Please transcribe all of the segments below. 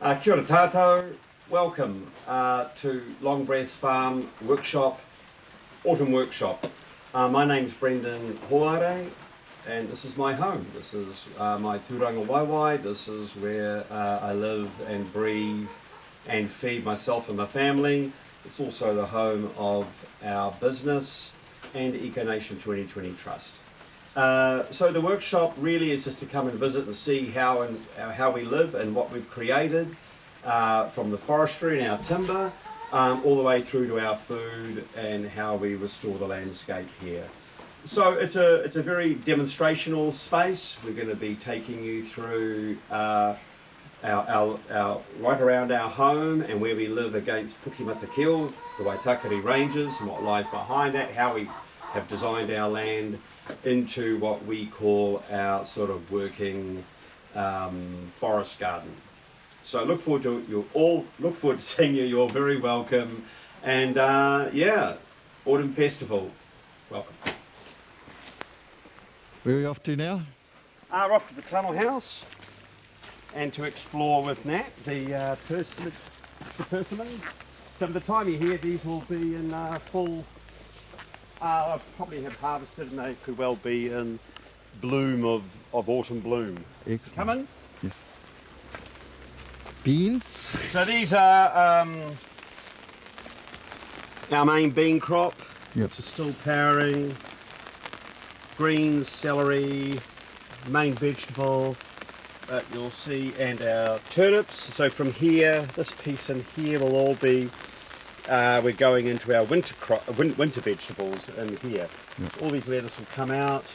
Kia ora tātou, welcome to Long Breath's Farm Workshop, Autumn Workshop. My name's Brendan Hoare and this is my home. This is my tūranga waiwai. This is where I live and breathe and feed myself and my family. It's also the home of our business and Eco Nation 2020 Trust. So the workshop really is just to come and visit and see how we live and what we've created from the forestry and our timber all the way through to our food and how we restore the landscape here. So it's a very demonstrational space. We're going to be taking you through our right around our home and where we live against Pukimatakeo, the Waitakere ranges, and what lies behind that, how we have designed our land into what we call our sort of working forest garden. So look forward to seeing you. You're very welcome, and Autumn Festival, welcome. Where are we off to now? We're off to the tunnel house and to explore with Nat the persimmons. So by the time you hear, these will be in full. I'll probably have harvested and they could well be in bloom of autumn bloom. Excellent. Come in. Yes. Beans. So these are our main bean crop, which is still powering. Greens, celery, main vegetable that you'll see, and our turnips. So from here, this piece in here will all be we're going into our winter vegetables in here. Yep. So all these lettuce will come out.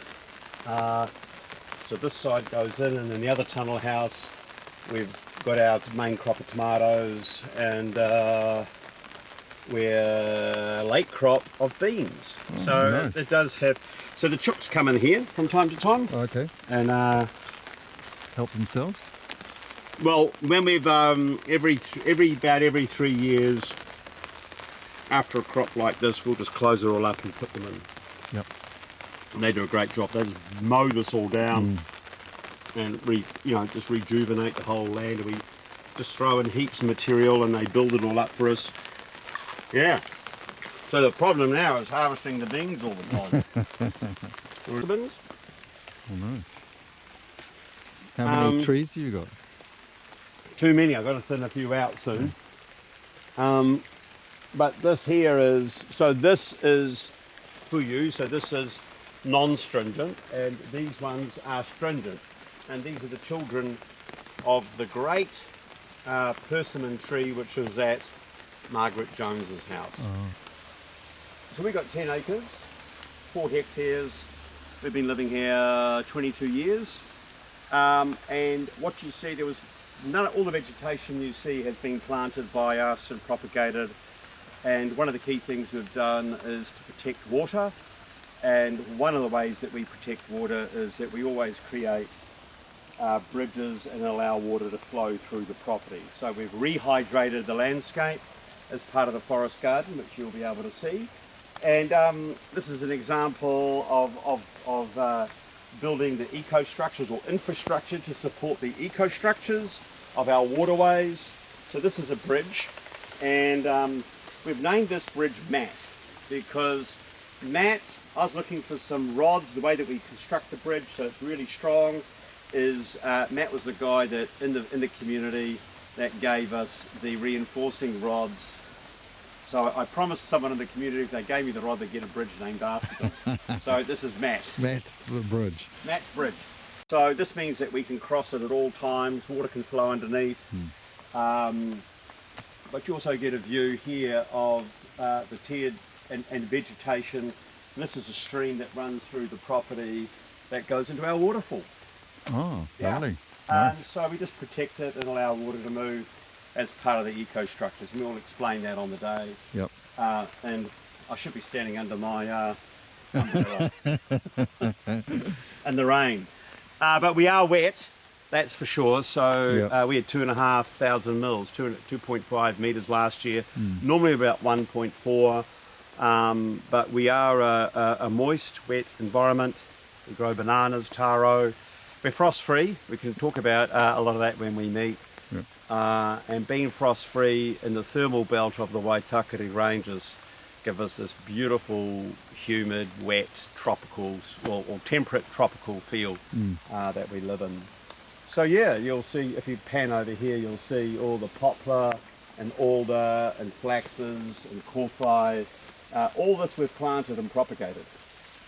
So this side goes in, and in the other tunnel house we've got our main crop of tomatoes, and we're late crop of beans. Oh, so nice. it does have. So the chooks come in here from time to time. Okay. And help themselves. Well, when we've every 3 years. After a crop like this, we'll just close it all up and put them in. Yep. And they do a great job. They just mow this all down and just rejuvenate the whole land. And we just throw in heaps of material and they build it all up for us. Yeah. So the problem now is harvesting the beans all the time. Beans? Oh no. How many trees have you got? Too many. I've got to thin a few out soon. But this here is, so this is fuyu, so this is non-stringent, and these ones are stringent. And these are the children of the great persimmon tree, which was at Margaret Jones's house. Oh. So we've got 10 acres, 4 hectares. We've been living here 22 years. And what you see, all the vegetation you see has been planted by us and propagated. And one of the key things we've done is to protect water. And one of the ways that we protect water is that we always create bridges and allow water to flow through the property. So we've rehydrated the landscape as part of the forest garden, which you'll be able to see. And this is an example of building the eco-structures or infrastructure to support the eco-structures of our waterways. So this is a bridge, and we've named this bridge Matt because I was looking for some rods. The way that we construct the bridge so it's really strong is Matt was the guy that in the community that gave us the reinforcing rods. So I promised someone in the community if they gave me the rod they'd get a bridge named after them. So this is Matt. Matt's the bridge. Matt's bridge. So this means that we can cross it at all times. Water can flow underneath. But you also get a view here of the tiered and vegetation. And this is a stream that runs through the property that goes into our waterfall. Oh, lovely. Nice. So we just protect it and allow water to move as part of the eco-structures. And we'll explain that on the day. Yep. And I should be standing under my umbrella in the rain. But we are wet. That's for sure. So we had 2,500 mils, 2.5 metres last year. Normally about 1.4. But we are a moist, wet environment. We grow bananas, taro. We're frost free. We can talk about a lot of that when we meet. Yeah. And being frost-free in the thermal belt of the Waitakere ranges give us this beautiful, humid, wet, tropical, or temperate tropical feel that we live in. So yeah, you'll see, if you pan over here, you'll see all the poplar and alder and flaxes and kowhai. All this we've planted and propagated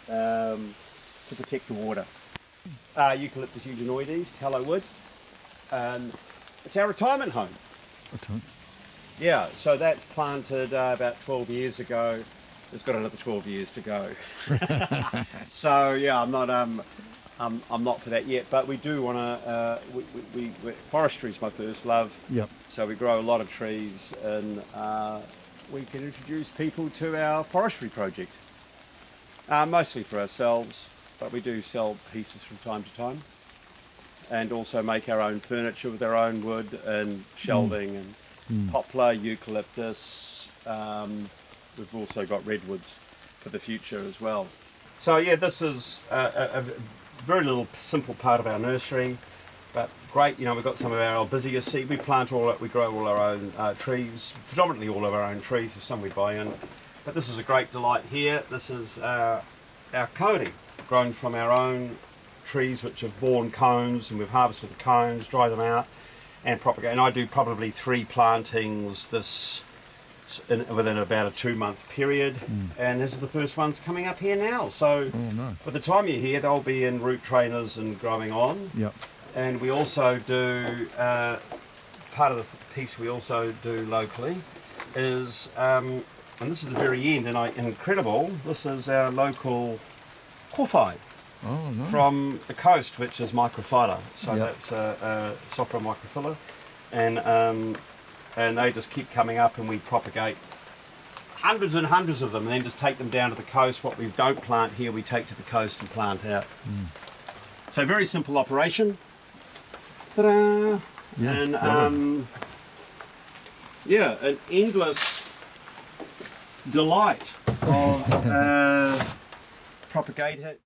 to protect the water. Eucalyptus eugeneoides, tallow wood. It's our retirement home. Okay. Yeah, so that's planted about 12 years ago. It's got another 12 years to go. So yeah, I'm not for that yet, but we do want to. Forestry is my first love. Yep. So we grow a lot of trees, and we can introduce people to our forestry project. Mostly for ourselves, but we do sell pieces from time to time, and also make our own furniture with our own wood and shelving and poplar, eucalyptus. We've also got redwoods for the future as well. So yeah, this is a very little simple part of our nursery, but great. You know, we've got some of our busier seed. We grow all our own trees, predominantly all of our own trees. There's some we buy in, but this is a great delight here. This is our kauri, grown from our own trees which have borne cones, and we've harvested the cones, dry them out, and propagate. And I do probably 3 plantings within about a 2-month period, and this is the first ones coming up here now. So nice. by the time you're here, they'll be in root trainers and growing on. Yep. And we also do part of the piece we also do locally is, and this is the very end, and incredible. This is our local kowhai. Oh, nice. From the coast, which is microphylla. So Yep. that's Sophra microphylla, and they just keep coming up, and we propagate hundreds and hundreds of them, and then just take them down to the coast. What we don't plant here, we take to the coast and plant out. So very simple operation. Ta-da! Yeah, And yeah, an endless delight of propagate it.